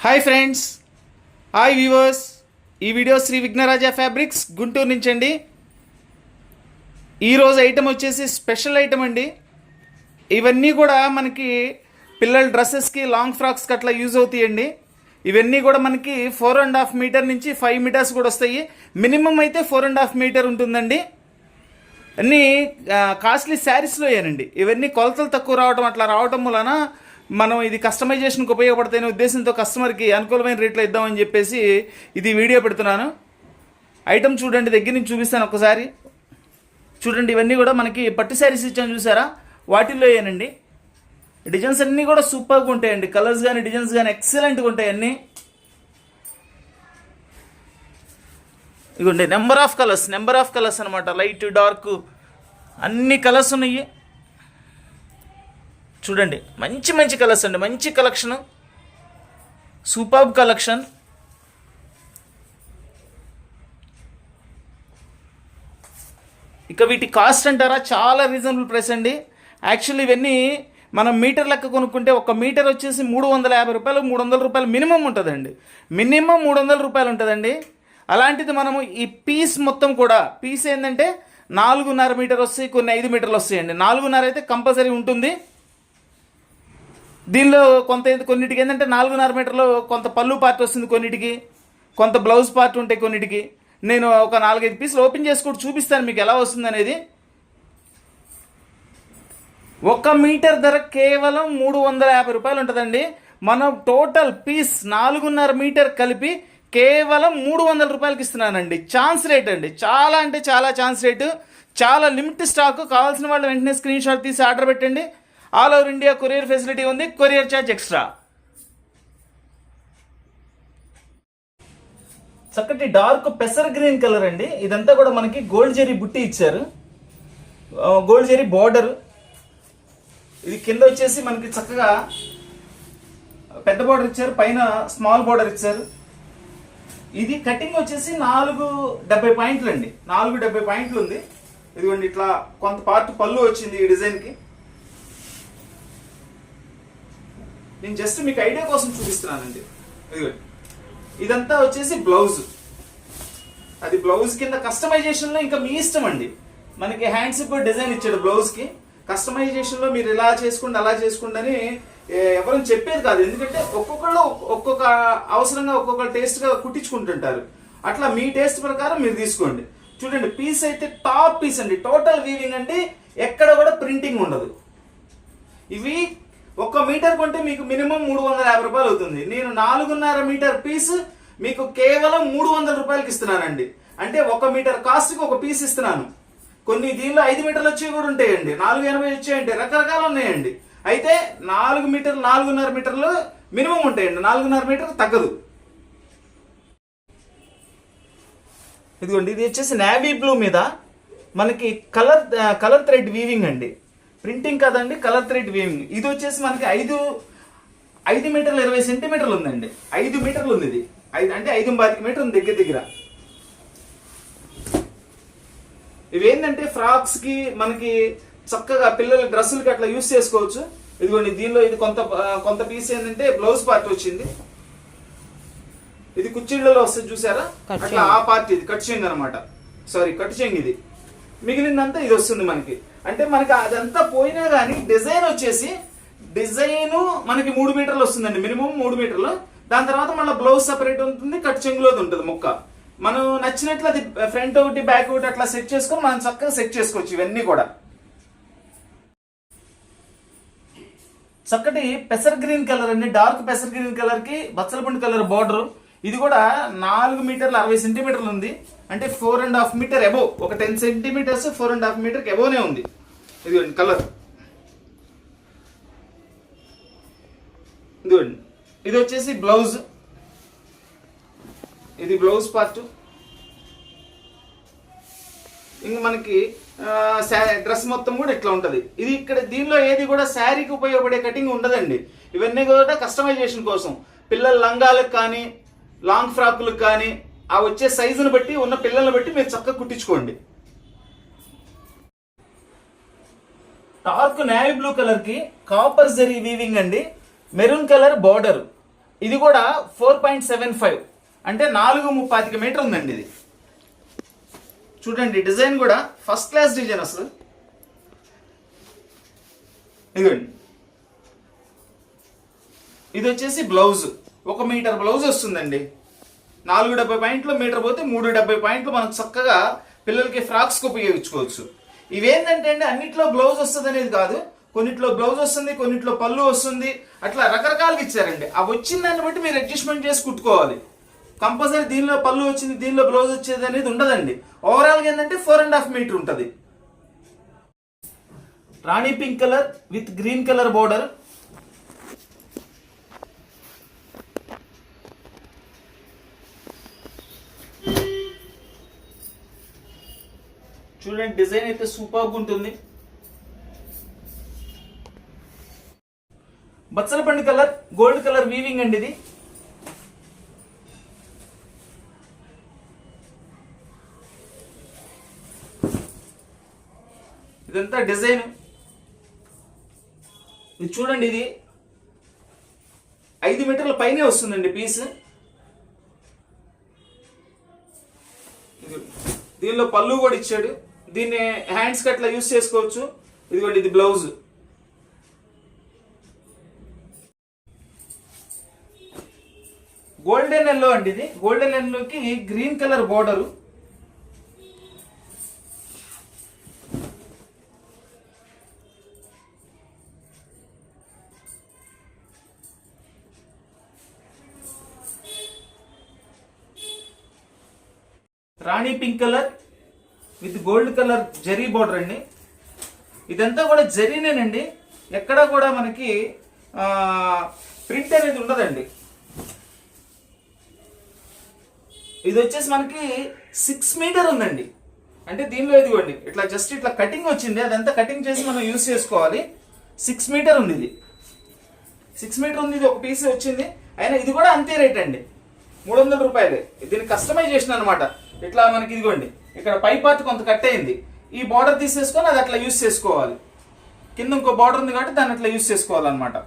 Hi friends, hi viewers. ఈ video Shri Vighnaraja fabrics Guntur నుంచి అండి. ఈరోజు ఐటమ్ వచ్చేసి స్పెషల్ ఐటమ్ అండి. ఇవన్నీ కూడా మనకి పిల్లల డ్రెస్సెస్కి, లాంగ్ ఫ్రాక్స్కి అట్లా యూజ్ అవుతాయండి. ఇవన్నీ కూడా మనకి 4.5 మీటర్ నుంచి 5 మీటర్స్ కూడా వస్తాయి. మినిమం అయితే 4.5 మీటర్ ఉంటుందండి. అన్నీ కాస్ట్లీ శారీస్లో అయ్యానండి. ఇవన్నీ కొలతలు తక్కువ రావడం, అట్లా రావడం వలన మనం ఇది కస్టమైజేషన్కి ఉపయోగపడతాయనే ఉద్దేశంతో కస్టమర్కి అనుకూలమైన రేట్లో ఇద్దామని చెప్పేసి ఇది వీడియో పెడుతున్నాను. ఐటమ్ చూడండి, దగ్గర నుంచి చూపిస్తాను ఒకసారి చూడండి. ఇవన్నీ కూడా మనకి పట్టు శారీస్ ఇచ్చాను చూసారా, వాటిల్లో అయ్యానండి. డిజైన్స్ అన్నీ కూడా సూపర్గా ఉంటాయండి. కలర్స్ కానీ డిజైన్స్ కానీ ఎక్సలెంట్గా ఉంటాయి అన్నీ. ఇదిగోండి నెంబర్ ఆఫ్ కలర్స్ అనమాట. లైట్, డార్క్ అన్ని కలర్స్ ఉన్నాయి చూడండి. మంచి మంచి కలర్స్ అండి, మంచి కలెక్షన్, సూపర్బ్ కలెక్షన్. ఇక వీటి కాస్ట్ అంటారా, చాలా రీజనబుల్ ప్రైస్ అండి. యాక్చువల్లీ ఇవన్నీ మనం మీటర్ లెక్క కొనుక్కుంటే ఒక మీటర్ వచ్చేసి 350 రూపాయలు, 300 రూపాయలు మినిమం ఉంటుందండి. మినిమం 300 రూపాయలు ఉంటుందండి. అలాంటిది మనము ఈ పీస్ మొత్తం కూడా, పీస్ ఏంటంటే 4.5 మీటర్ వస్తాయి, కొన్ని 5 మీటర్లు వస్తాయండి. 4.5 అయితే కంపల్సరీ ఉంటుంది. దీనిలో కొన్నిటికి ఏంటంటే 4.5 మీటర్లో కొంత పళ్ళు పార్ట్ వస్తుంది, కొన్నిటికి కొంత బ్లౌజ్ పార్ట్ ఉంటాయి కొన్నిటికి. నేను ఒక 4-5 పీసులు ఓపెన్ చేసుకుంటూ చూపిస్తాను మీకు ఎలా వస్తుంది అనేది. 1 మీటర్ ధర కేవలం 350 రూపాయలు ఉంటుందండి. మనం టోటల్ పీస్ 4.5 మీటర్ కలిపి కేవలం 300 రూపాయలకి ఇస్తున్నానండి. ఛాన్స్ రేట్ అండి, చాలా అంటే చాలా ఛాన్స్ రేటు. చాలా లిమిట్ స్టాక్. కావాల్సిన వాళ్ళు వెంటనే స్క్రీన్ షాట్ తీసి ఆర్డర్ పెట్టండి. All over India courier facility ఉంది, కొరియర్ ఛార్జ్ ఎక్స్ట్రా. చక్కటి డార్క్ పెసర్ గ్రీన్ కలర్ అండి. ఇదంతా కూడా మనకి గోల్డ్ జెరీ బుట్టి ఇచ్చారు, గోల్డ్ జెరీ బార్డర్. ఇది కింద వచ్చేసి మనకి చక్కగా పెద్ద బార్డర్ ఇచ్చారు, పైన స్మాల్ బార్డర్ ఇచ్చారు. ఇది కటింగ్ వచ్చేసి 470 పాయింట్లు అండి, 470 పాయింట్లు ఉంది. ఇదిగోండి ఇట్లా కొంత పార్ట్ పళ్ళు వచ్చింది ఈ డిజైన్కి. నేను జస్ట్ మీకు ఐడియా కోసం చూపిస్తున్నానండి. ఇదిగోండి ఇదంతా వచ్చేసి బ్లౌజ్. అది బ్లౌజ్ కింద కస్టమైజేషన్లో ఇంకా మీ ఇష్టం అండి. మనకి హ్యాండ్స్ కూడా డిజైన్ ఇచ్చాడు బ్లౌజ్కి. కస్టమైజేషన్లో మీరు ఇలా చేసుకోండి, అలా చేసుకోండి అని ఎవరైనా చెప్పేది కాదు. ఎందుకంటే ఒక్కొక్కళ్ళు ఒక్కొక్క అవసరంగా ఒక్కొక్క టేస్ట్గా కుట్టించుకుంటుంటారు. అట్లా మీ టేస్ట్ ప్రకారం మీరు తీసుకోండి. చూడండి పీస్ అయితే టాప్ పీస్ అండి, టోటల్ వీవింగ్ అండి, ఎక్కడ కూడా ప్రింటింగ్ ఉండదు. ఇవి 1 మీటర్ కొంటే మీకు మినిమం 350 రూపాయలు అవుతుంది. నేను 4.5 మీటర్ పీస్ మీకు కేవలం 300 రూపాయలకి ఇస్తున్నానండి. అంటే 1 మీటర్ కాస్ట్కి ఒక పీస్ ఇస్తున్నాను. కొన్ని దీనిలో 5 మీటర్లు వచ్చేవి కూడా ఉంటాయండి, 480 వచ్చాయండి, రకరకాలు ఉన్నాయండి. అయితే 4 మీటర్లు, 4.5 మీటర్లు మినిమం ఉంటాయండి, 4.5 మీటర్ తగ్గదు. ఇదిగోండి ఇది వచ్చేసి నేవీ బ్లూ మీద మనకి కలర్ థ్రెడ్ వీవింగ్ అండి. ప్రింటింగ్ కదండి, కలర్ థ్రెడ్ వీవింగ్. ఇది వచ్చేసి మనకి 5 మీటర్లు 20 సెంటీమీటర్లు ఉందండి. 5 మీటర్లు ఉంది ఇది. అంటే 5.25 మీటర్ ఉంది దగ్గర. ఇవేంటంటే ఫ్రాక్స్కి, మనకి చక్కగా పిల్లల డ్రెస్సులకి అట్లా యూస్ చేసుకోవచ్చు. ఇదిగోండి దీనిలో ఇది కొంత పీస్ ఏంటంటే బ్లౌజ్ పార్ట్ వచ్చింది. ఇది కుచ్చిళ్ళలో వస్తుంది చూసారా, అట్లా ఆ పార్ట్ ఇది కట్ చెంగ్ అనమాట. సారీ, కట్ చెంగ్ ఇది. మిగిలిందంతా ఇది వస్తుంది మనకి. అంటే మనకి అదంతా పోయినా కానీ డిజైన్ వచ్చేసి మనకి 3 మీటర్లు వస్తుందండి, మినిమం 3 మీటర్లు. దాని తర్వాత మళ్ళీ బ్లౌజ్ సపరేట్ ఉంటుంది, కట్ చెంగులోది ఉంటుంది ముక్క. మనం నచ్చినట్లు అది ఫ్రంట్ ఒకటి బ్యాక్ ఒకటి అట్లా సెట్ చేసుకొని మనం చక్కగా సెట్ చేసుకోవచ్చు. ఇవన్నీ కూడా చక్కటి పెసర్ గ్రీన్ కలర్ అండి, డార్క్ పెసర్ గ్రీన్ కలర్ కి బచ్చలపండు కలర్ బార్డర్. ఇది కూడా 4 మీటర్లు 60 సెంటీమీటర్లు ఉంది. అంటే 4.5 మీటర్ అబోవ్, ఒక 10 సెంటీమీటర్స్ 4.5 మీటర్కి అబోవ్నే ఉంది. ఇదిగోండి కలర్, ఇదిగోండి ఇది వచ్చేసి బ్లౌజ్. ఇది బ్లౌజ్ పార్ట్. ఇంక మనకి డ్రెస్ మొత్తం కూడా ఇట్లా ఉంటుంది. ఇది ఇక్కడ దీనిలో ఏది కూడా శారీకి ఉపయోగపడే కటింగ్ ఉండదండి. ఇవన్నీ కూడా కస్టమైజేషన్ కోసం, పిల్లల లంగాలకు కానీ లాంగ్ ఫ్రాకులకు కానీ ఆ వచ్చే సైజును బట్టి, ఉన్న పిల్లల్ని బట్టి మీరు చక్కగా కుట్టించుకోండి. డార్క్ నేవీ బ్లూ కలర్ కి కాపర్ జరీ వీవింగ్ అండి, మెరూన్ కలర్ బార్డర్. ఇది కూడా 4.75 అంటే 4.35 మీటర్ ఉందండి ఇది. చూడండి డిజైన్ కూడా ఫస్ట్ క్లాస్ డిజైన్ అసలు. ఇదిగోండి, ఇది వచ్చేసి బ్లౌజ్, 1 మీటర్ బ్లౌజ్ వస్తుందండి. 4.70 పాయింట్లు, మీటర్ పోతే 3.70 పాయింట్లు మనకు చక్కగా పిల్లలకి ఫ్రాక్స్కి ఉపయోగించుకోవచ్చు. ఇవేంటంటే అండి అన్నిట్లో బ్లౌజ్ వస్తుంది అనేది కాదు, కొన్నిట్లో బ్లౌజ్ వస్తుంది, కొన్నిట్లో పళ్ళు వస్తుంది, అట్లా రకరకాలుగా ఇచ్చారండి. ఆ వచ్చిన దాన్ని బట్టి మీరు అడ్జస్ట్మెంట్ చేసి కుట్టుకోవాలి. కంపల్సరీ దీనిలో పళ్ళు వచ్చింది, దీనిలో బ్లౌజ్ వచ్చేది అనేది ఉండదండి. ఓవరాల్గా ఏంటంటే 4.5 మీటర్ ఉంటుంది. రాణి pink colour with green colour border. చూడండి డిజైన్ అయితే సూపర్గా ఉంటుంది. బచ్చల పండు కలర్, గోల్డ్ కలర్ వీవింగ్ అండి ఇది. ఇదంతా డిజైన్. ఇది చూడండి, ఇది 5 మీటర్ల పైనే వస్తుందండి పీస్. దీనిలో పళ్ళు కూడా ఇచ్చాడు, దీన్ని హ్యాండ్స్కి అట్లా యూస్ చేసుకోవచ్చు. ఇదిగోండి ఇది బ్లౌజ్. గోల్డెన్ ఎల్లో అండి ఇది. గోల్డెన్ ఎల్లోకి green colour border. Rani pink colour with gold colour zari border అండి. ఇదంతా కూడా జరీనేనండి, ఎక్కడా కూడా మనకి ప్రింట్ అనేది ఉండదండి. ఇది వచ్చేసి మనకి 6 మీటర్ ఉందండి. అంటే దీనిలో ఇదిగోండి ఇట్లా జస్ట్ ఇట్లా కటింగ్ వచ్చింది, అదంతా కటింగ్ చేసి మనం యూస్ చేసుకోవాలి. 6 మీటర్ ఉంది ఇది. 6 మీటర్ ఉంది, ఇది ఒక పీస్ వచ్చింది. అయినా ఇది కూడా అంతే రేట్ అండి, 300 రూపాయలే. దీన్ని కస్టమైజేషన్ అనమాట. ఇట్లా మనకి ఇదిగోండి ఇక్కడ పై పార్ట్ కొంత కట్ అయింది, ఈ బార్డర్ తీసేసుకొని అది అట్లా యూస్ చేసుకోవాలి. కింద ఇంకో బార్డర్ ఉంది కాబట్టి దాన్ని అట్లా యూస్ చేసుకోవాలన్నమాట.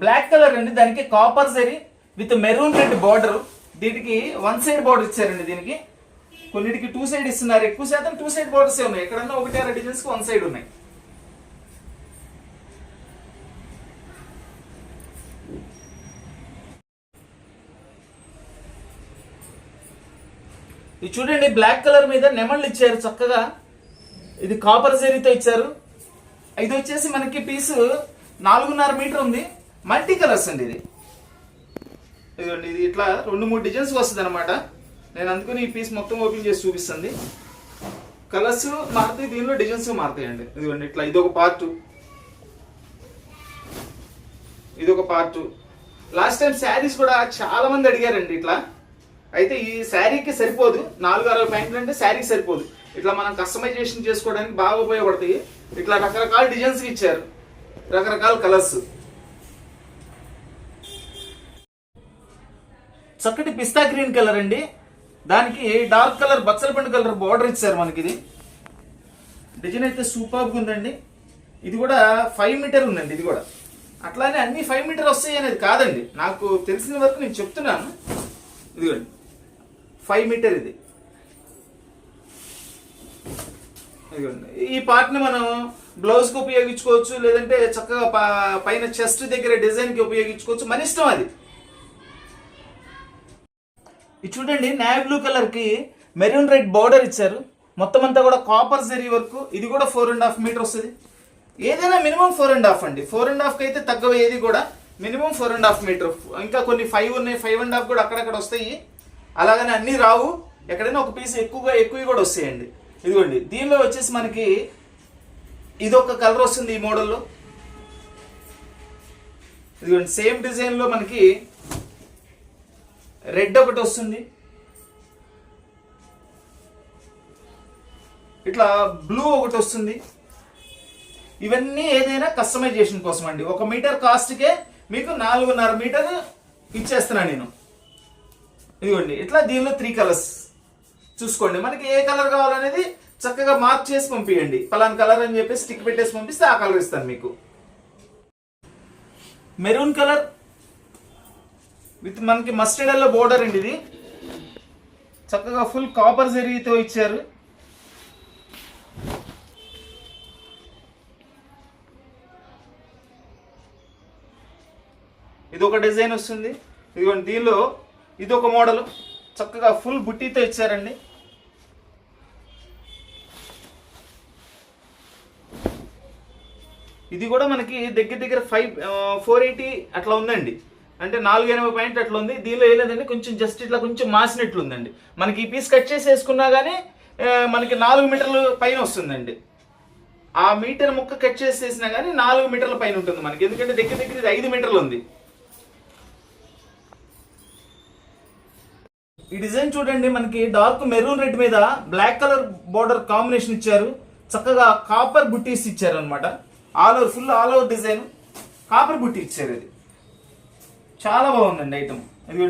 బ్లాక్ కలర్ అండి, దానికి copper zari with maroon red border. దీనికి 1 సైడ్ బార్డర్ ఇచ్చారండి. దీనికి కొన్నిటికి 2 సైడ్ ఇస్తున్నారు, ఎక్కువ శాతం 2 సైడ్ బార్డర్స్ ఉన్నాయి. ఎక్కడన్నా 1 డిజైన్స్ కి 1 సైడ్ ఉన్నాయి. ఇది చూడండి బ్లాక్ కలర్ మీద నెమళ్ళు ఇచ్చారు చక్కగా. ఇది కాపర్ జరీతో ఇచ్చారు. ఇది వచ్చేసి మనకి పీసు 4.5 మీటర్ ఉంది. మల్టీ కలర్స్ అండి ఇది. ఇదిగోండి ఇది ఇట్లా 2-3 డిజైన్స్ వస్తుంది అనమాట. నేను అందుకని ఈ పీస్ మొత్తం ఓపెన్ చేసి చూపిస్తుంది. కలర్స్ మారుతాయి, దీనిలో డిజైన్స్ మారుతాయి అండి. ఇదిగోండి ఇట్లా ఇదొక పార్ట్, ఇదొక పార్ట్. లాస్ట్ టైం శారీస్ కూడా చాలా మంది అడిగారండి ఇట్లా. అయితే ఈ శారీకి సరిపోదు, 460 పాయింట్లు అంటే శారీకి సరిపోదు. ఇట్లా మనం కస్టమైజేషన్ చేసుకోవడానికి బాగా ఉపయోగపడతాయి. ఇట్లా రకరకాల డిజైన్స్ ఇచ్చారు, రకరకాల కలర్స్. చక్కటి పిస్తా గ్రీన్ కలర్ అండి, దానికి డార్క్ కలర్ బచ్చల పండు కలర్ బార్డర్ ఇచ్చారు మనకి. ఇది డిజైన్ అయితే సూపర్గా ఉందండి. ఇది కూడా 5 మీటర్ ఉందండి. ఇది కూడా అట్లానే అన్ని 5 మీటర్ వస్తాయి అనేది కాదండి, నాకు తెలిసిన వరకు నేను చెప్తున్నాను. ఇదిగోండి 5 మీటర్ ఇది. ఇదిగోండి ఈ పార్ట్ని మనం బ్లౌజ్కి ఉపయోగించుకోవచ్చు, లేదంటే చక్కగా పైన చెస్ట్ దగ్గర డిజైన్కి ఉపయోగించుకోవచ్చు, మన ఇష్టం అది. ఇది చూడండి నేవీ బ్లూ కలర్కి మెరూన్ రెడ్ బార్డర్ ఇచ్చారు. మొత్తం అంతా కూడా కాపర్ జరీ వర్క్. ఇది కూడా 4.5 మీటర్ వస్తుంది. ఏదైనా మినిమం 4.5 అండి. 4.5కి అయితే తగ్గవ ఏది కూడా, మినిమం 4.5 మీటర్. ఇంకా కొన్ని 5 ఉన్నాయి, 5.5 కూడా అక్కడక్కడ వస్తాయి. అలాగని అన్నీ రావు, ఎక్కడైనా ఒక పీస్ ఎక్కువ కూడా వస్తాయండి. ఇదిగోండి దీనిలో వచ్చేసి మనకి ఇదొక కలర్ వస్తుంది ఈ మోడల్లో. ఇదిగోండి సేమ్ డిజైన్లో మనకి రెడ్ ఒకటి వస్తుంది, ఇట్లా బ్లూ ఒకటి వస్తుంది. ఇవన్నీ ఏదైనా కస్టమైజేషన్ కోసం అండి. 1 మీటర్ కాస్ట్కే మీకు 4.5 మీటర్ ఇచ్చేస్తున్నాను నేను. ఇదిగోండి ఇట్లా దీనిలో 3 కలర్స్ చూసుకోండి. మనకి ఏ కలర్ కావాలనేది చక్కగా మార్క్ చేసి పంపించండి. పలానా కలర్ అని చెప్పేసి స్టిక్ పెట్టేసి పంపిస్తే ఆ కలర్ ఇస్తాను మీకు. మెరూన్ కలర్ విత్ మనకి మస్టర్డ్ ఎల్లో బోర్డర్ అండి. ఇది చక్కగా ఫుల్ కాపర్ జరీతో ఇచ్చారు. ఇది ఒక డిజైన్ వస్తుంది. ఇదిగోండి దీనిలో ఇది ఒక మోడల్ చక్కగా ఫుల్ బుట్టీతో ఇచ్చారండి. ఇది కూడా మనకి దగ్గర దగ్గర 480 అట్లా ఉందండి. అంటే 480 పాయింట్ అట్లా ఉంది. దీనిలో ఏం లేదండి, కొంచెం జస్ట్ ఇట్లా కొంచెం మాసినట్లు ఉందండి. మనకి ఈ పీస్ కట్ చేసి వేసుకున్నా కానీ మనకి 4 మీటర్ల పైన వస్తుందండి. ఆ మీటర్ ముక్క కట్ చేసి వేసినా కానీ 4 మీటర్ల పైన ఉంటుంది మనకి. ఎందుకంటే దగ్గర దగ్గర ఇది 5 మీటర్లు ఉంది. ఈ డిజైన్ చూడండి, మనకి డార్క్ మెరూన్ రెడ్ మీద బ్లాక్ కలర్ బోర్డర్ కాంబినేషన్ ఇచ్చారు. చక్కగా కాపర్ బుట్టీస్ ఇచ్చారు అనమాట. Full all over design copper బుట్టి ఇచ్చారు. ఇది చాలా బాగుందండి ఐటమ్.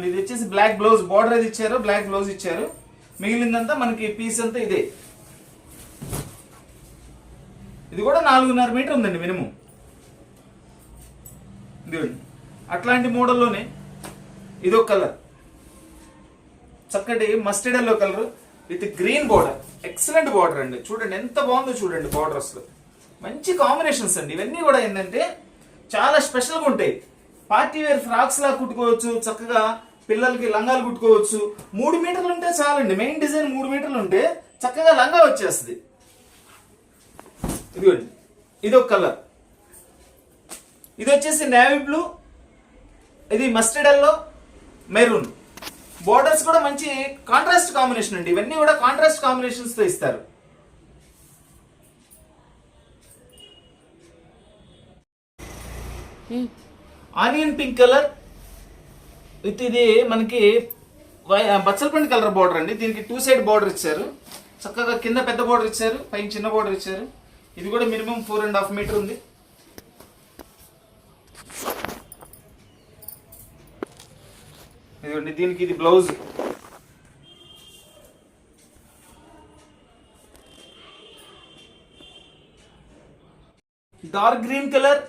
ఇది వచ్చేసి బ్లాక్ బ్లౌజ్ బార్డర్ అది ఇచ్చారు, బ్లాక్ బ్లౌజ్ ఇచ్చారు. మిగిలిందంతా మనకి పీస్ అంతా ఇదే. ఇది కూడా 4.5 మీటర్ ఉందండి మినిమం. ఇదిగోండి అట్లాంటి మోడల్లోనే ఇదొక కలర్, చక్కటి mustard yellow colour with green border. Excellent border అండి. చూడండి ఎంత బాగుందో చూడండి బార్డర్. అసలు మంచి కాంబినేషన్స్ అండి. ఇవన్నీ కూడా ఏంటంటే చాలా స్పెషల్గా ఉంటాయి. పార్టీ వేర్ ఫ్రాక్స్ లా కుట్టుకోవచ్చు, చక్కగా పిల్లలకి లంగాలు కుట్టుకోవచ్చు. 3 మీటర్లు ఉంటే చాలండి. మెయిన్ డిజైన్ 3 మీటర్లు ఉంటే చక్కగా లంగా వచ్చేస్తుంది. ఇదిగోండి ఇది ఒక కలర్. ఇది వచ్చేసి నేవీ బ్లూ, ఇది మస్టర్డ్ ఎల్లో, మెరూన్. బోర్డర్స్ కూడా మంచి కాంట్రాస్ట్ కాంబినేషన్ అండి. ఇవన్నీ కూడా కాంట్రాస్ట్ కాంబినేషన్స్ తో ఇస్తారు. ఆనియన్ పింక్ కలర్ విత్ ఇది మనకి బచ్చలపండు కలర్ బార్డర్ అండి. దీనికి 2 సైడ్ బార్డర్ ఇచ్చారు. చక్కగా కింద పెద్ద బార్డర్ ఇచ్చారు, పైన చిన్న బార్డర్ ఇచ్చారు. ఇది కూడా మినిమం 4.5 మీటర్ ఉంది. ఇదిగోండి దీనికి ఇది blouse. Dark green colour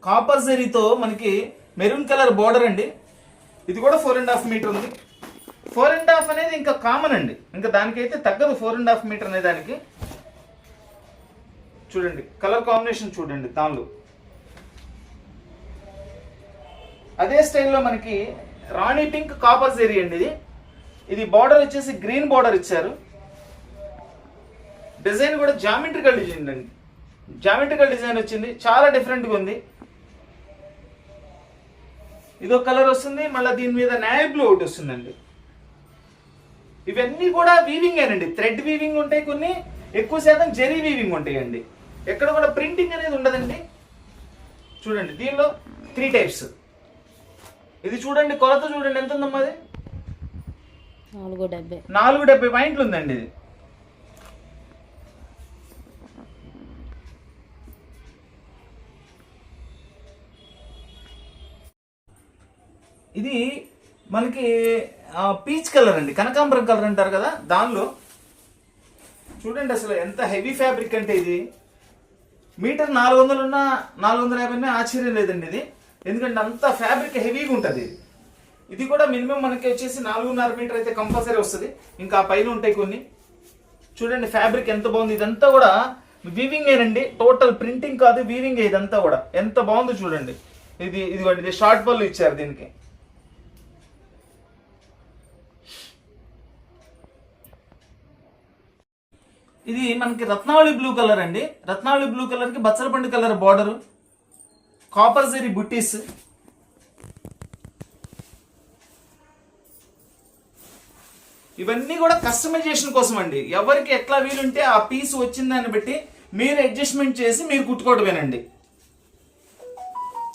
copper జరీతో మనకి మెరూన్ కలర్ బార్డర్ అండి. ఇది కూడా 4.5 మీటర్ ఉంది. 4.5 అనేది ఇంకా కామన్ అండి, ఇంకా దానికైతే తగ్గదు 4.5 మీటర్ అనే దానికి. చూడండి కలర్ కాంబినేషన్ చూడండి దానిలో. అదే స్టైల్లో మనకి రాణి పింక్ కాపర్ జరీ అండి. ఇది బార్డర్ వచ్చేసి గ్రీన్ బార్డర్ ఇచ్చారు. డిజైన్ కూడా జామెట్రికల్ డిజైన్ అండి. జామెట్రికల్ డిజైన్ వచ్చింది, చాలా డిఫరెంట్గా ఉంది. ఇదో కలర్ వస్తుంది. మళ్ళీ దీని మీద నేవీ బ్లూ ఒకటి వస్తుందండి. ఇవన్నీ కూడా వీవింగ్ ఏనండి, థ్రెడ్ వీవింగ్ ఉంటాయి, కొన్ని ఎక్కువ శాతం జరీ వీవింగ్ ఉంటాయండి. ఎక్కడ కూడా ప్రింటింగ్ అనేది ఉండదండి. చూడండి దీనిలో 3 టైప్స్. ఇది చూడండి కొలత చూడండి ఎంత ఉందమ్మా. అది 470 పాయింట్లు ఉందండి. ఇది ఇది మనకి పీచ్ కలర్ అండి, కనకాంబరం కలర్ అంటారు కదా, దానిలో చూడండి అసలు ఎంత హెవీ ఫ్యాబ్రిక్ అంటే. ఇది మీటర్ 400 ఉన్నా 450 ఉన్నా ఆశ్చర్యం లేదండి. ఇది ఎందుకంటే అంత ఫ్యాబ్రిక్ హెవీగా ఉంటుంది. ఇది కూడా మినిమం మనకి వచ్చేసి 4.5 మీటర్ అయితే కంపల్సరీ వస్తుంది. ఇంకా పైన ఉంటాయి కొన్ని. చూడండి ఫ్యాబ్రిక్ ఎంత బాగుంది. ఇదంతా కూడా వీవింగ్ ఏనండి, టోటల్ ప్రింటింగ్ కాదు, వీవింగ్. ఇదంతా కూడా ఎంత బాగుందో చూడండి. ఇదిగోండి ఇది షార్ట్ పళ్ళు ఇచ్చారు దీనికి. ఇది మనకి రత్నావళి బ్లూ కలర్ అండి. రత్నావళి బ్లూ కలర్ కి బచ్చలపండు కలర్ బార్డర్, కాపర్ జరీ బుట్టీస్. ఇవన్నీ కూడా కస్టమైజేషన్ కోసం అండి. ఎవరికి ఎట్లా వీలుంటే ఆ పీస్ వచ్చిన దాన్ని బట్టి మీరు అడ్జస్ట్మెంట్ చేసి మీరు కుట్టుకోవడమేనండి.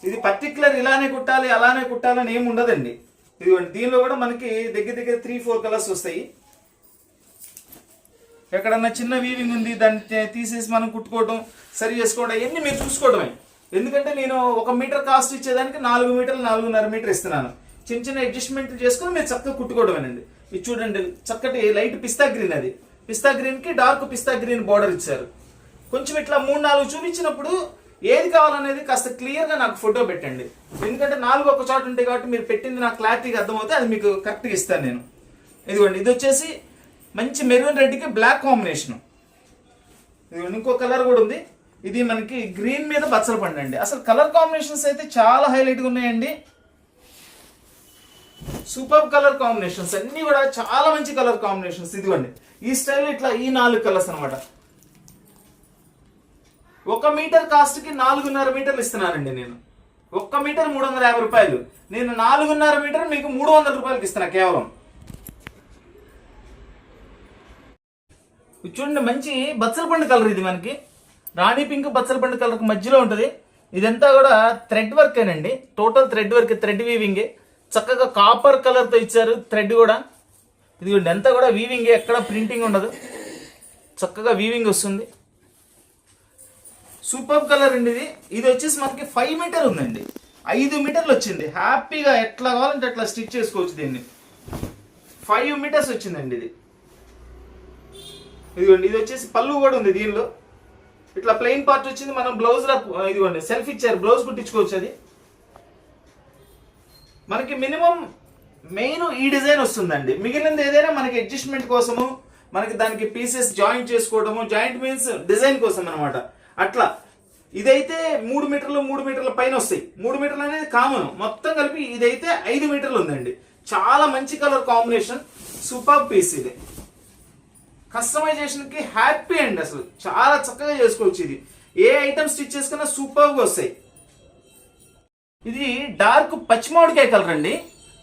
ఇది పర్టికులర్ ఇలానే కుట్టాలి అలానే కుట్టాలని ఏమి ఉండదండి. ఇదిగోండి దీనిలో కూడా మనకి దగ్గర దగ్గర 3-4 కలర్స్ వస్తాయి. ఎక్కడన్నా చిన్న వీవింగ్ ఉంది, దాన్ని తీసేసి మనం కుట్టుకోవడం, సరి చేసుకోవడం, ఇవన్నీ మీరు చూసుకోవడమే. ఎందుకంటే నేను 1 మీటర్ కాస్ట్ ఇచ్చేదానికి 4 మీటర్లు 4.5 మీటర్ ఇస్తున్నాను. చిన్న చిన్న అడ్జస్ట్మెంట్ చేసుకుని మీరు చక్కగా కుట్టుకోవడమేనండి. ఇది చూడండి చక్కటి లైట్ పిస్తా గ్రీన్, అది పిస్తా గ్రీన్ కి డార్క్ పిస్తా గ్రీన్ బార్డర్ ఇచ్చారు. కొంచెం ఇట్లా 3-4 చూపించినప్పుడు ఏది కావాలనేది కాస్త క్లియర్గా నాకు ఫోటో పెట్టండి. ఎందుకంటే 4 ఒక చోట ఉంటాయి కాబట్టి మీరు పెట్టింది నాకు క్లారిటీగా అర్థమవుతే అది మీకు కరెక్ట్గా ఇస్తాను నేను. ఇదిగోండి, ఇది వచ్చేసి మంచి మెరూన్ రెడ్కి బ్లాక్ కాంబినేషన్. ఇదిగోండి, ఇంకో కలర్ కూడా ఉంది. ఇది మనకి గ్రీన్ మీద బచ్చల పండు అండి. అసలు కలర్ కాంబినేషన్స్ అయితే చాలా హైలైట్గా ఉన్నాయండి. సూపర్ కలర్ కాంబినేషన్స్ అన్ని కూడా చాలా మంచి కలర్ కాంబినేషన్స్. ఇదిగోండి, ఈ స్టైల్ ఇట్లా ఈ 4 కలర్స్ అనమాట. 1 మీటర్ కాస్ట్ కి 4.5 మీటర్లు ఇస్తున్నానండి నేను. 1 మీటర్ 350 రూపాయలు. నేను 4.5 మీటర్ మీకు 300 రూపాయలకి ఇస్తున్నా కేవలం. చూడండి, మంచి బచ్చల పండు కలర్. ఇది మనకి రాణి పింక్ బచ్చల పండు కలర్ మధ్యలో ఉంటుంది. ఇదంతా కూడా థ్రెడ్ వర్క్ ఏనండి. Total thread work, thread weaving. చక్కగా కాపర్ కలర్ తో ఇచ్చారు థ్రెడ్ కూడా. ఇది అంతా కూడా వీవింగ్, ఎక్కడ ప్రింటింగ్ ఉండదు, చక్కగా వీవింగ్ వస్తుంది. సూపర్ కలర్ అండి ఇది. ఇది వచ్చేసి మనకి 5 మీటర్ ఉందండి. 5 మీటర్లు వచ్చింది. హ్యాపీగా ఎట్లా కావాలంటే అట్లా స్టిచ్ చేసుకోవచ్చు దీన్ని. 5 మీటర్స్ వచ్చిందండి ఇది. ఇదిగోండి, ఇది వచ్చేసి పళ్ళు కూడా ఉంది దీనిలో. ఇట్లా ప్లెయిన్ పార్ట్ వచ్చింది. మనం బ్లౌజ్ లో ఇదిగోండి సెల్ఫ్ ఇచ్చారు, బ్లౌజ్ కుట్టించుకోవచ్చు. అది మనకి మినిమం మెయిన్ ఈ డిజైన్ వస్తుందండి. మిగిలినది ఏదైనా మనకి అడ్జస్ట్మెంట్ కోసము, మనకి దానికి పీసెస్ జాయింట్ చేసుకోవడము, జాయింట్ మీన్స్ డిజైన్ కోసం అనమాట. అట్లా ఇదైతే 3 మీటర్లు 3 మీటర్ల పైన వస్తాయి. 3 మీటర్లు అనేది కామన్. మొత్తం కలిపి ఇదైతే 5 మీటర్లు ఉందండి. చాలా మంచి కలర్ కాంబినేషన్, సూపర్ పీస్ ఇది. కస్టమైజేషన్ కి హ్యాపీ అండి. అసలు చాలా చక్కగా చేసుకోవచ్చు. ఇది ఏ ఐటమ్ స్టిచ్ చేసుకున్నా సూపర్గా వస్తాయి. ఇది డార్క్ పచ్చిమామిడికాయ కలర్ అండి.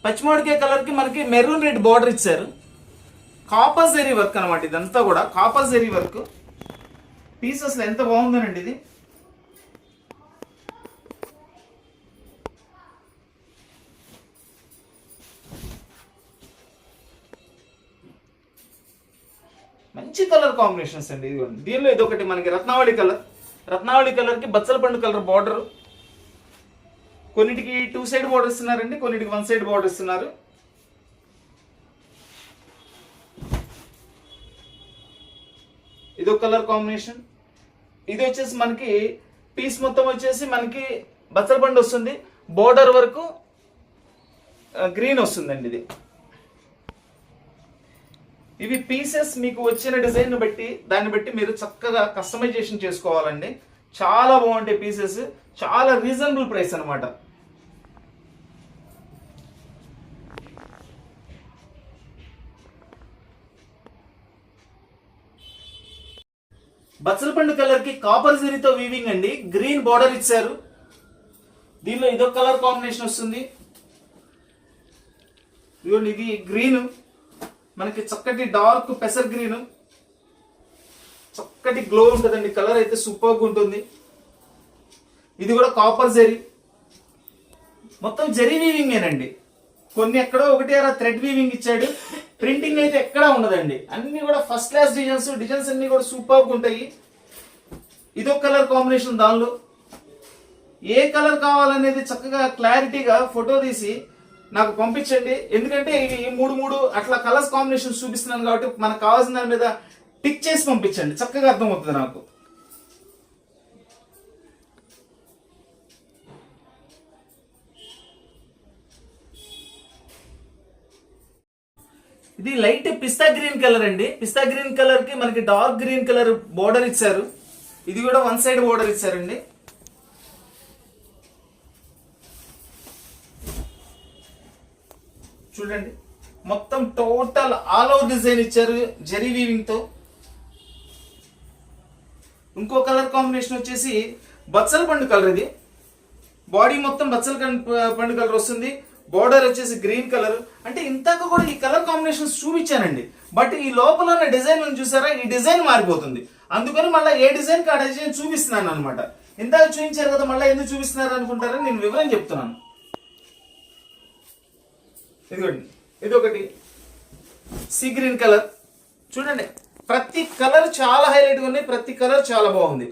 పచ్చిమామిడికాయ కలర్ కి మనకి మెరూన్ రెడ్ బార్డర్ ఇచ్చారు. కాపర్ జెరీ వర్క్ అనమాట. ఇదంతా కూడా కాపర్ జెరీ వర్క్. పీస్ అసలు ఎంత బాగుందనండి ఇది. మంచి కలర్ కాంబినేషన్స్ అండి. ఇదిగోండి, దీనిలో ఇదొకటి మనకి రత్నావళి కలర్. రత్నావళి కలర్ కి బచ్చల పండు కలర్ బార్డర్. కొన్నిటికి 2 సైడ్ బార్డర్ ఇస్తున్నారండి, కొన్నిటికి 1 సైడ్ బార్డర్ ఇస్తున్నారు. ఇదొక కలర్ కాంబినేషన్. ఇది వచ్చేసి మనకి పీస్ మొత్తం వచ్చేసి మనకి బచ్చల పండు వస్తుంది. బోర్డర్ వరకు గ్రీన్ వస్తుందండి ఇది. ఇవి పీసెస్ మీకు వచ్చిన డిజైన్ బట్టి దాన్ని బట్టి మీరు చక్కగా కస్టమైజేషన్ చేసుకోవాలండి. చాలా బాగుంటాయి పీసెస్, చాలా రీజనబుల్ ప్రైస్ అనమాట. బచ్చల పండు కలర్ కి కాపర్ జరీతో వీవింగ్ అండి. గ్రీన్ బార్డర్ ఇచ్చారు. దీనిలో ఇదొక కలర్ కాంబినేషన్ వస్తుంది. ఇది గ్రీన్, మనకి చక్కటి డార్క్ పెసర్ గ్రీన్, చక్కటి గ్లో ఉంటుందండి. కలర్ అయితే సూపర్గా ఉంటుంది. ఇది కూడా కాపర్ జరీ, మొత్తం జరీ వీవింగ్ ఏనండి. కొన్ని ఎక్కడో ఒకటి అలా థ్రెడ్ వీవింగ్ ఇచ్చాడు. ప్రింటింగ్ అయితే ఎక్కడా ఉండదండి. అన్ని కూడా ఫస్ట్ క్లాస్ డిజైన్స్ అన్ని కూడా సూపర్గా ఉంటాయి. ఇదొక కలర్ కాంబినేషన్. దానిలో ఏ కలర్ కావాలనేది చక్కగా క్లారిటీగా ఫోటో తీసి నాకు పంపించండి. ఎందుకంటే ఇవి 3 అట్లా కలర్స్ కాంబినేషన్ చూపిస్తున్నాను కాబట్టి మనకు కావాల్సిన దాని మీద టిక్ చేసి పంపించండి, చక్కగా అర్థమవుతుంది నాకు. ఇది లైట్ పిస్తా గ్రీన్ కలర్ అండి. పిస్తా గ్రీన్ కలర్ కి మనకి డార్క్ గ్రీన్ కలర్ బోర్డర్ ఇచ్చారు. ఇది కూడా 1 సైడ్ బోర్డర్ ఇచ్చారండి. చూడండి, మొత్తం టోటల్ ఆల్ ఓవర్ డిజైన్ ఇచ్చారు జరీ వీవింగ్ తో. ఇంకో కలర్ కాంబినేషన్ వచ్చేసి బచ్చల పండు కలర్. ఇది బాడీ మొత్తం బచ్చల పండు కలర్ వస్తుంది. బోర్డర్ వచ్చేసి గ్రీన్ కలర్. అంటే ఇంతకు కూడా ఈ కలర్ కాంబినేషన్స్ చూపించానండి. బట్ ఈ లోపల ఉన్న డిజైన్ చూసారా, ఈ డిజైన్ మారిపోతుంది. అందుకని మళ్ళీ ఏ డిజైన్ కి ఆ డిజైన్ చూపిస్తున్నాను అనమాట. ఇంతకు చూపించారు కదా, మళ్ళీ ఎందుకు చూపిస్తున్నారు అనుకుంటారని నేను వివరం చెప్తున్నాను. ఇదిగోండి, ఇదొకటి సీ గ్రీన్ కలర్. చూడండి, ప్రతి కలర్ చాలా హైలైట్గా ఉంది. ప్రతి కలర్ చాలా బాగుంది.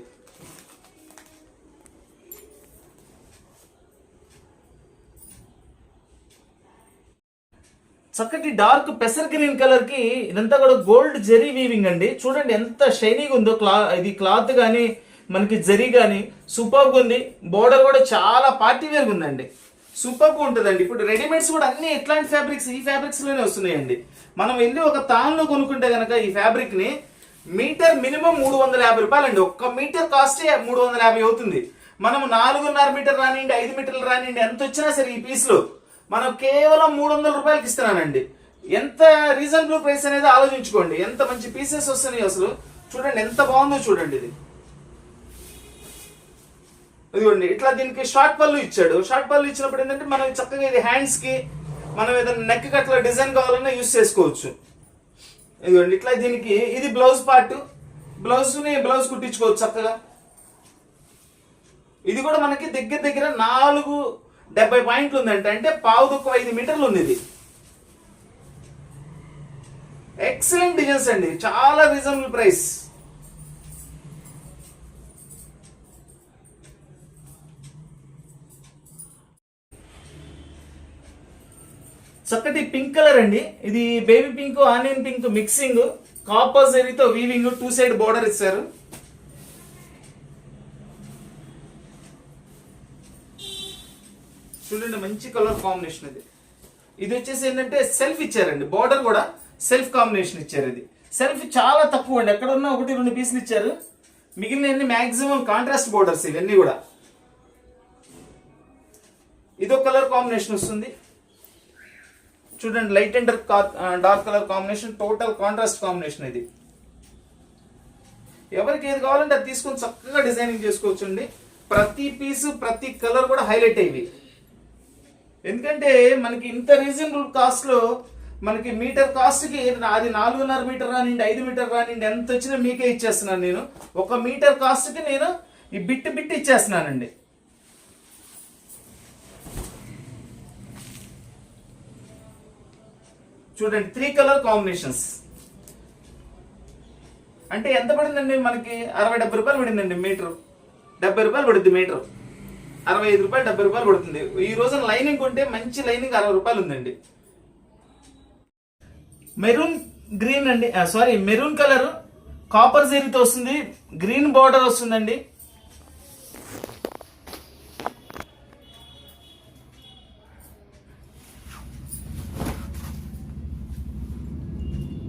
చక్కటి డార్క్ పెసర్ గ్రీన్ కలర్ కి ఇదంతా కూడా గోల్డ్ జెరీ వీవింగ్ అండి. చూడండి ఎంత షైనీగా ఉందో. ఇది క్లాత్ కానీ మనకి జరీ కానీ సూపర్గా ఉంది. బోర్డర్ కూడా చాలా పార్టీ వేర్గా ఉందండి, సూపర్గా ఉంటుందండి. ఇప్పుడు రెడీమేడ్స్ కూడా అన్ని ఎట్లాంటి ఫ్యాబ్రిక్స్, ఈ ఫ్యాబ్రిక్స్ లోనే వస్తున్నాయండి. మనం వెళ్ళి ఒక తాన్లో కొనుక్కుంటే కనుక ఈ ఫ్యాబ్రిక్ ని మీటర్ మినిమం 350 రూపాయలండి. ఒక్క మీటర్ కాస్ట్ 350 అవుతుంది. మనం 4.5 మీటర్ రానివ్వండి, 5 మీటర్లు రానివ్వండి, ఎంత వచ్చినా సరే ఈ పీస్ లో మనం కేవలం 300 రూపాయలకి ఇస్తున్నానండి. ఎంత రీజనబుల్ ప్రైస్ అనేది ఆలోచించుకోండి. ఎంత మంచి పీసెస్ వస్తున్నాయి అసలు. చూడండి ఎంత బాగుందో చూడండి. ఇదిగోండి ఇట్లా దీనికి షార్ట్ పళ్ళు ఇచ్చాడు. షార్ట్ పళ్ళు ఇచ్చినప్పుడు ఏంటంటే మనం చక్కగా ఇది హ్యాండ్స్ కి మనం ఏదైనా నెక్ అట్లా డిజైన్ కావాలన్నా యూస్ చేసుకోవచ్చు. ఇదిగోండి ఇట్లా దీనికి ఇది బ్లౌజ్ పార్ట్, బ్లౌజ్ కుట్టించుకోవచ్చు చక్కగా. ఇది కూడా మనకి దగ్గర దగ్గర 470 పాయింట్లు ఉందంట, అంటే పావుదొక్క 5 మీటర్లు ఉంది. ఇది ఎక్సలెంట్ డిజైన్స్ అండి, చాలా రీజనబుల్ ప్రైస్. చక్కటి పింక్ కలర్ అండి. ఇది baby pink, onion pink mixing, copper జరీతో వీవింగ్, 2 సైడ్ బోర్డర్ ఇచ్చారు. చూడండి మంచి కలర్ కాంబినేషన్ ఇది. ఇది వచ్చేసి ఏంటంటే సెల్ఫ్ ఇచ్చారండి, బోర్డర్ కూడా సెల్ఫ్ కాంబినేషన్ ఇచ్చారు. ఇది సెల్ఫ్ చాలా తక్కువ అండి, ఎక్కడ ఉన్నా 1-2 పీసులు ఇచ్చారు. మిగిలిన మాక్సిమం కాంట్రాస్ట్ బోర్డర్స్ ఇవన్నీ కూడా. ఇదో కలర్ కాంబినేషన్ వస్తుంది. చూడండి light and dark colour combination, total contrast combination. ఇది ఎవరికి ఏది కావాలంటే అది తీసుకొని చక్కగా డిజైనింగ్ చేసుకోవచ్చు అండి. ప్రతి పీసు ప్రతి కలర్ కూడా హైలైట్ అయ్యి, ఎందుకంటే మనకి ఇంత రీజనబుల్ కాస్ట్ లో మనకి మీటర్ కాస్ట్ కి అది 4.5 మీటర్ రానివ్వండి, 5 మీటర్ రానివ్వండి, ఎంత వచ్చినా మీకే ఇచ్చేస్తున్నాను నేను. 1 మీటర్ కాస్ట్ కి నేను ఈ బిట్ ఇచ్చేస్తున్నానండి. చూడండి 3 కలర్ కాంబినేషన్స్. అంటే ఎంత పడిందండి మనకి? 60-70 రూపాయలు పడిందండి మీటర్. 70 రూపాయలు పడుద్ది మీటర్. 65 రూపాయలు 70 రూపాయలు పడుతుంది. ఈ రోజున లైనింగ్ కొంటే మంచి లైనింగ్ 60 రూపాయలు ఉందండి. మెరూన్ గ్రీన్ అండి, సారీ మెరూన్ కలర్ కాపర్ జరీతో వస్తుంది, గ్రీన్ బార్డర్ వస్తుందండి.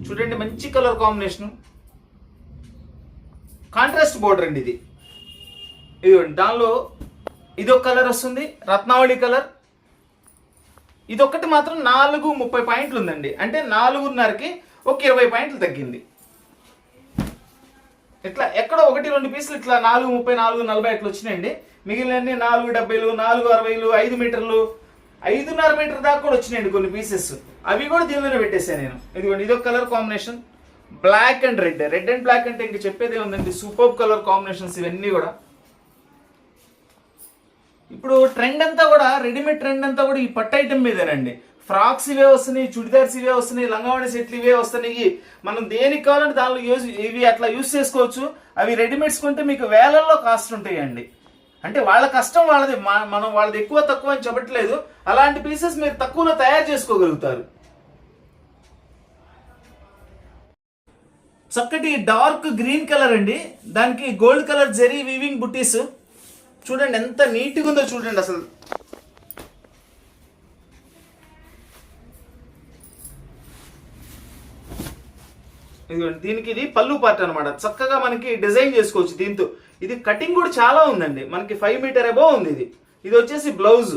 చూడండి మంచి కలర్ కాంబినేషన్, కాంట్రాస్ట్ బోర్డర్ అండి ఇది. ఇదిగోండి దానిలో ఇదొక కలర్ వస్తుంది, రత్నావళి కలర్. ఇదొక్కటి మాత్రం 430 పాయింట్లు ఉందండి, అంటే 4.5కి ఒక 20 పాయింట్లు తగ్గింది. ఇట్లా ఎక్కడో 1-2 పీసులు ఇట్లా 430, 440 ఇట్లా వచ్చినాయండి. మిగిలినన్ని 470, 460, 5 మీటర్లు, 5.5 మీటర్ దాకా కూడా వచ్చినాయండి కొన్ని పీసెస్. అవి కూడా దీనిలోనే పెట్టేసాను నేను. ఇదిగోండి ఇదొక colour combination, black and red. Red and black అంటే ఇంక చెప్పేదే ఉందండి, సూపర్ కలర్ కాంబినేషన్స్ ఇవన్నీ కూడా. ఇప్పుడు ట్రెండ్ అంతా కూడా రెడీమేడ్ ట్రెండ్ అంతా కూడా ఈ పట్టు ఐటమ్ మీదేనండి. ఫ్రాక్స్ ఇవే వస్తున్నాయి, చుడిదార్స్ ఇవే వస్తున్నాయి, లంగావాణి సెట్లు ఇవే వస్తున్నాయి. మనం దేనికి కావాలంటే దానిలో ఇవి అట్లా యూజ్ చేసుకోవచ్చు. అవి రెడీమేడ్స్ కొంటే మీకు వేలల్లో కాస్ట్ ఉంటాయండి. అంటే వాళ్ళ కష్టం వాళ్ళది, మనం వాళ్ళది ఎక్కువ తక్కువ అని చెప్పట్లేదు. అలాంటి పీసెస్ మీరు తక్కువలో తయారు చేసుకోగలుగుతారు. చక్కటి డార్క్ గ్రీన్ కలర్ అండి, దానికి గోల్డ్ కలర్ జరీ వీవింగ్ బుట్టీస్. చూడండి ఎంత నీట్గా ఉందో చూడండి అసలు. ఇదిగోండి దీనికి ఇది పళ్ళు పార్ట్ అనమాట. చక్కగా మనకి డిజైన్ చేసుకోవచ్చు దీంతో. ఇది కటింగ్ కూడా చాలా ఉందండి, మనకి 5 మీటర్ అబోవ్ ఉంది. ఇది వచ్చేసి బ్లౌజ్.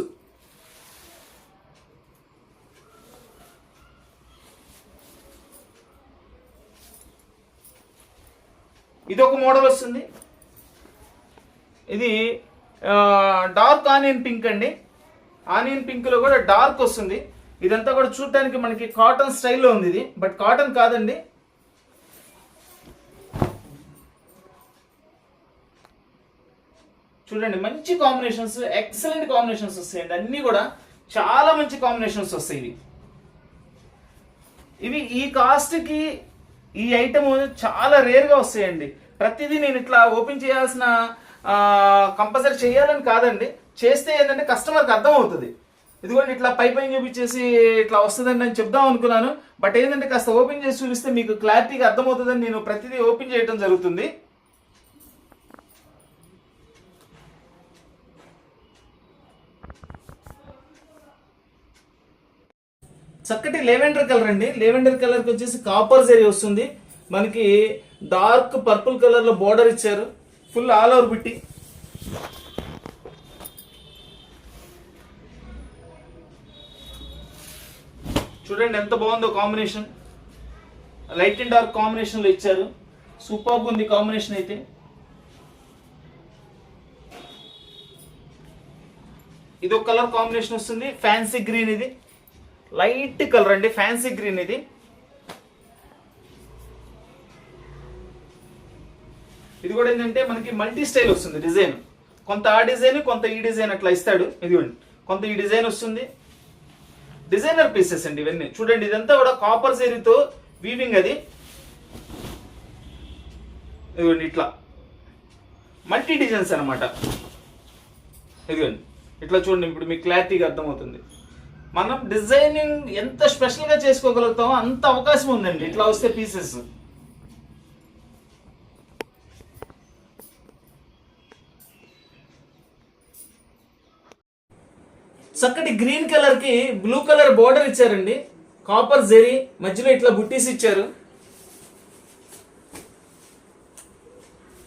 ఇది ఒక మోడల్ వస్తుంది. ఇది డార్క్ ఆనియన్ పింక్ అండి. ఆనియన్ పింక్ లో కూడా డార్క్ వస్తుంది. ఇదంతా కూడా చూడటానికి మనకి కాటన్ స్టైల్లో ఉంది ఇది, బట్ కాటన్ కాదండి. చూడండి మంచి కాంబినేషన్స్, ఎక్సలెంట్ కాంబినేషన్స్ వస్తాయండి. అన్ని కూడా చాలా మంచి కాంబినేషన్స్ వస్తాయి. ఇవి ఈ కాస్ట్ కి ఈ ఐటమ్ చాలా రేర్ గా వస్తాయండి. ప్రతిదీ నేను ఇట్లా ఓపెన్ చేయాల్సిన కంపల్సరీ చేయాలని కాదండి, చేస్తే ఏంటంటే కస్టమర్కి అర్థం అవుతుంది. ఇదిగోండి ఇట్లా పైన చూపించేసి ఇట్లా వస్తుందండి అని చెప్దాం అనుకున్నాను, బట్ ఏంటంటే కాస్త ఓపెన్ చేసి చూపిస్తే మీకు క్లారిటీగా అర్థమవుతుందని నేను ప్రతిదీ ఓపెన్ చేయడం జరుగుతుంది. చక్కటి లెవెండర్ కలర్ అండి. లెవెండర్ కలర్ కి వచ్చేసి కాపర్ జరీ వస్తుంది. మనకి డార్క్ పర్పుల్ కలర్ లో బోర్డర్ ఇచ్చారు. ఫుల్ ఆల్ ఓవర్ బిట్టి. చూడండి ఎంత బాగుందో combination. Light and dark combination లో ఇచ్చారు. సూపర్ ఉంది కాంబినేషన్ అయితే. ఇది ఒక కలర్ కాంబినేషన్ వస్తుంది. ఫ్యాన్సీ గ్రీన్, ఇది లైట్ కలర్ అండి. ఫ్యాన్సీ గ్రీన్ ఇది. ఇది కూడా ఏంటంటే మనకి మల్టీ స్టైల్ వస్తుంది డిజైన్. కొంత ఆ డిజైన్, కొంత ఈ డిజైన్ అట్లా ఇస్తాడు. ఇదిగోండి కొంత ఈ డిజైన్ వస్తుంది. డిజైనర్ పీసెస్ అండి ఇవన్నీ. చూడండి ఇదంతా కూడా కాపర్ జరీతో వీవింగ్. అది ఇదిగోండి ఇట్లా మల్టీ డిజైన్స్ అనమాట. ఇదిగోండి ఇట్లా చూడండి. ఇప్పుడు మీకు క్లారిటీగా అర్థమవుతుంది. మనం డిజైనింగ్ ఎంత స్పెషల్గా చేసుకోగలుగుతామో అంత అవకాశం ఉందండి ఇట్లా వస్తే పీసెస్. చక్కటి గ్రీన్ కలర్ కి బ్లూ కలర్ బోర్డర్ ఇచ్చారండి. కాపర్ జరీ మధ్యలో ఇట్లా బుట్టీస్ ఇచ్చారు.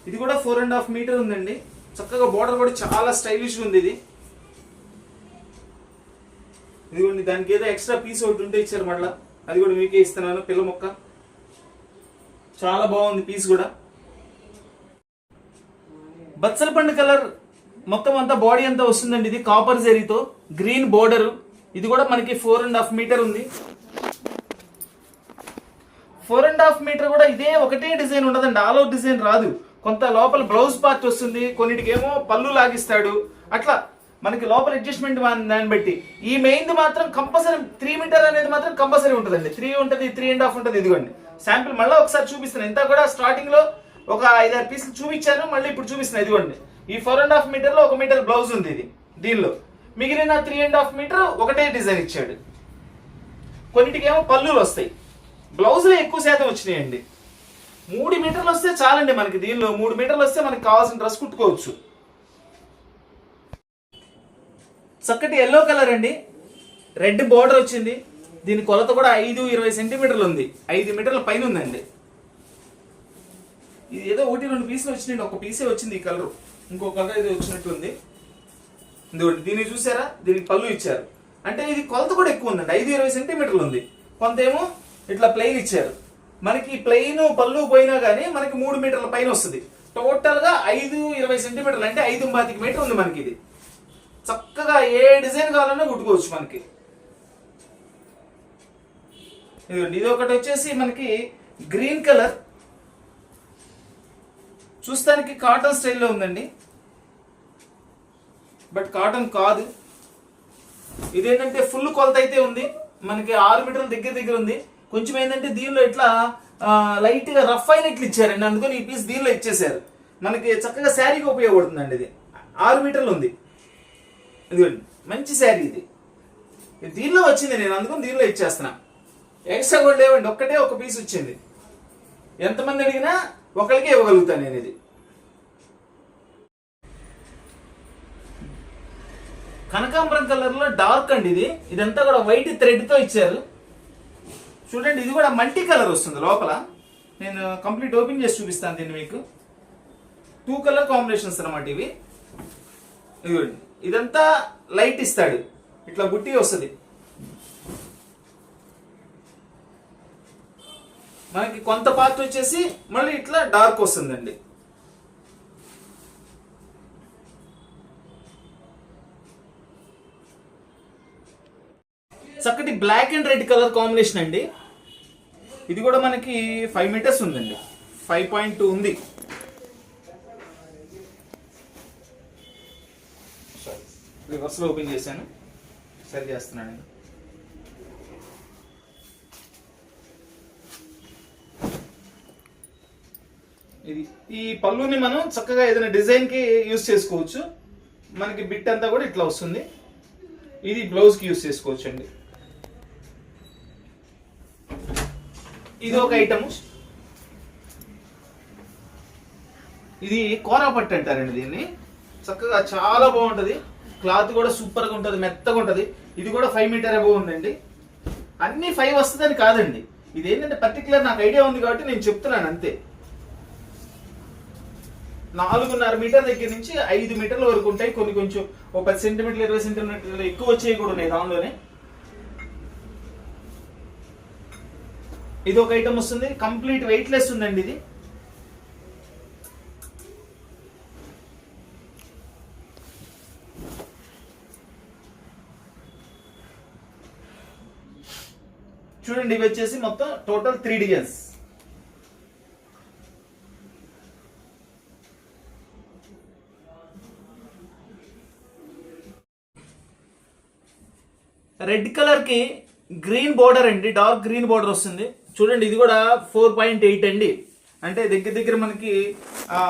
ఇది కూడా 4.5 మీటర్ ఉందండి. చక్కగా బోర్డర్ కూడా చాలా స్టైలిష్ ఉంది. ఇదిగోండి దానికి ఏదో ఎక్స్ట్రా పీస్ ఒకటి ఉంటే ఇచ్చారు మళ్ళా. అది కూడా మీకే ఇస్తున్నాను. పిల్ల మొక్క చాలా బాగుంది పీస్ కూడా. బచ్చల పండు కలర్ మొత్తం అంతా బాడీ అంతా వస్తుందండి. ఇది కాపర్ జరీతో గ్రీన్ బోర్డర్. ఇది కూడా మనకి 4.5 మీటర్ ఉంది. 4.5 మీటర్ కూడా ఇదే ఒకటే డిజైన్ ఉండదండి. ఆల్ ఓవర్ డిజైన్ రాదు. కొంత లోపల బ్లౌజ్ పార్ట్ వస్తుంది. కొన్నిటికేమో పళ్ళు లాగిస్తాడు. అట్లా మనకి లోపల అడ్జస్ట్మెంట్ దాన్ని బట్టి. ఈ మెయిన్ మాత్రం కంపల్సరీ 3 మీటర్ అనేది మాత్రం కంపల్సరీ ఉంటుందండి. 3 ఉంటుంది, 3.5 ఉంటుంది. ఇదిగోండి శాంపిల్ మళ్ళీ ఒకసారి చూపిస్తున్నాను. ఇంత కూడా స్టార్టింగ్ లో ఒక 5-6 పీసులు చూపించాను. మళ్ళీ ఇప్పుడు చూపిస్తున్నాను. ఇదిగోండి ఈ 4.5 మీటర్ లో 1 మీటర్ బ్లౌజ్ ఉంది. ఇది దీనిలో మిగిలిన 3.5 మీటర్ ఒకటే డిజైన్ ఇచ్చాడు. కొన్నిటికేమో పళ్ళులు వస్తాయి. బ్లౌజులే ఎక్కువ శాతం వచ్చినాయండి. 3 మీటర్లు వస్తే చాలండి మనకి. దీనిలో 3 మీటర్లు వస్తే మనకి కావాల్సిన డ్రెస్ కుట్టుకోవచ్చు. చక్కటి ఎల్లో కలర్ అండి. రెడ్ బోర్డర్ వచ్చింది. దీని కొలత కూడా 5-20 సెంటీమీటర్లు ఉంది. 5 మీటర్ల పైన ఉందండి. ఇది ఏదో 1-2 పీసులు వచ్చినాయండి. ఒక పీసే వచ్చింది ఈ కలర్. ఇంకో కలర్ ఏదో వచ్చినట్టుంది. దీన్ని చూసారా? దీనికి పళ్ళు ఇచ్చారు. అంటే ఇది కొలత కూడా ఎక్కువ ఉందండి. 5-20 సెంటీమీటర్లు ఉంది. కొంత ఏమో ఇట్లా ప్లెయిన్ ఇచ్చారు. మనకి ప్లెయిన్ పళ్ళు పోయినా కానీ మనకి 3 మీటర్ల పైన వస్తుంది. టోటల్ గా 5-20 సెంటీమీటర్లు అంటే 5.5 మీటర్ ఉంది మనకి. ఇది చక్కగా ఏ డిజైన్ కావాలన్నా కుట్టుకోవచ్చు మనకి. ఇది ఒకటి వచ్చేసి మనకి గ్రీన్ కలర్. చూస్తానికి కాటన్ స్టైల్లో ఉందండి, బట్ కాటన్ కాదు. ఇదేంటంటే ఫుల్ కొలత అయితే ఉంది. మనకి 6 మీటర్ల దగ్గర ఉంది. కొంచెం ఏంటంటే దీనిలో ఇట్లా లైట్ గా రఫ్ అయినట్లు ఇచ్చారండి. అందుకని ఈ పీస్ దీనిలో ఇచ్చేసారు. మనకి చక్కగా శారీకి ఉపయోగపడుతుందండి. ఇది 6 మీటర్లు ఉంది. ఇదిగోండి మంచి శారీ. ఇది దీనిలో వచ్చింది. నేను అందుకని దీనిలో ఇచ్చేస్తున్నా. ఎక్స్ట్రా కూడా లేవండి. ఒక్కటే ఒక పీస్ వచ్చింది. ఎంతమంది అడిగినా ఒకరికే ఇవ్వగలుగుతాను నేను. ఇది కనకాంబరం కలర్ లో డార్క్ అండి. ఇదంతా కూడా వైట్ థ్రెడ్ తో ఇచ్చారు. చూడండి ఇది కూడా మల్టీ కలర్ వస్తుంది లోపల. నేను కంప్లీట్ ఓపెన్ చేసి చూపిస్తాను దీన్ని మీకు. 2 కలర్ కాంబినేషన్స్ అన్నమాట ఇవి. ఇదిగోండి ఇదంతా లైట్ ఇస్తాడు. ఇట్లా బుట్టి వస్తుంది. మనకి కొంత పార్ట్ వచ్చేసి మళ్ళీ ఇట్లా డార్క్ వస్తుందండి. చక్కటి black and red colour combination అండి. ఇది కూడా మనకి 5 మీటర్స్ ఉందండి. 5.2 ఉంది. రివర్స్ లో ఓపెన్ చేశాను. సరి చేస్తున్నాను నేను. ఇది ఈ పళ్ళుని మనం చక్కగా ఏదైనా డిజైన్ కి యూజ్ చేసుకోవచ్చు. మనకి బిట్ అంతా కూడా ఇట్లా వస్తుంది. ఇది బ్లౌజ్ కి యూజ్ చేసుకోవచ్చు అండి. ఇది ఒక ఐటమ్. ఇది కోరా పట్టు అంటారండి దీన్ని. చక్కగా చాలా బాగుంటది. క్లాత్ కూడా సూపర్ గా ఉంటది, మెత్తగా ఉంటది. ఇది కూడా 5 మీటర్ అబోవ్ ఉందండి. అన్ని 5 వస్తుందని కాదండి, ఇది ఏంటంటే పర్టికులర్ నాకు ఐడియా ఉంది కాబట్టి నేను చెప్తున్నాను అంతే. 4.5 మీటర్ దగ్గర నుంచి 5 మీటర్ల వరకు ఉంటాయి. కొన్ని కొంచెం 10 సెంటీమీటర్లు 20 సెంటీమీటర్లు ఎక్కువ వచ్చేవి కూడా ఉన్నాయి దానిలోనే. ఇది ఒక ఐటమ్ వస్తుంది, కంప్లీట్ వెయిట్ లెస్ ఉందండి. ఇది చూడండి, ఇవి వచ్చేసి మొత్తం టోటల్ 3 డిజైన్స్. రెడ్ కలర్ కి గ్రీన్ బోర్డర్ అండి, డార్క్ గ్రీన్ బోర్డర్ వస్తుంది. చూడండి ఇది కూడా 4.8 అండి, అంటే దగ్గర దగ్గర మనకి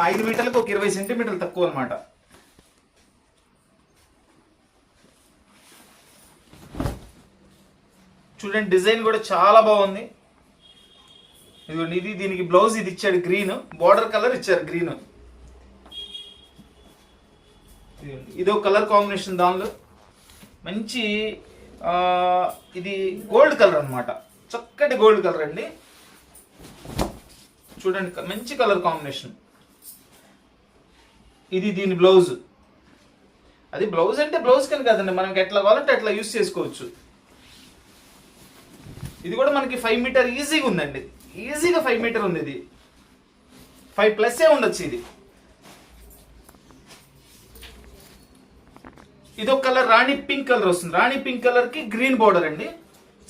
5 మీటర్లకు ఒక 20 సెంటీమీటర్లు తక్కువ అనమాట. చూడండి డిజైన్ కూడా చాలా బాగుంది. ఇది దీనికి బ్లౌజ్ ఇది ఇచ్చాడు గ్రీన్, బోర్డర్ కలర్ ఇచ్చారు గ్రీన్. ఇదో కలర్ కాంబినేషన్, దానిలో మంచి ఇది గోల్డ్ కలర్ అన్నమాట, చక్కటి గోల్డ్ కలర్ అండి. చూడండి మంచి కలర్ కాంబినేషన్. ఇది దీని బ్లౌజ్. అది బ్లౌజ్ అంటే బ్లౌజ్ కని కాదండి, మనకి ఎట్లా కావాలంటే అట్లా యూస్ చేసుకోవచ్చు. ఇది కూడా మనకి 5 మీటర్ ఈజీగా ఉందండి, ఈజీగా 5 మీటర్ ఉంది. ఇది 5+ ఉండొచ్చు. ఇది ఒక కలర్ రాణి పింక్ కలర్ వస్తుంది. రాణి పింక్ కలర్ కి గ్రీన్ బోర్డర్ అండి.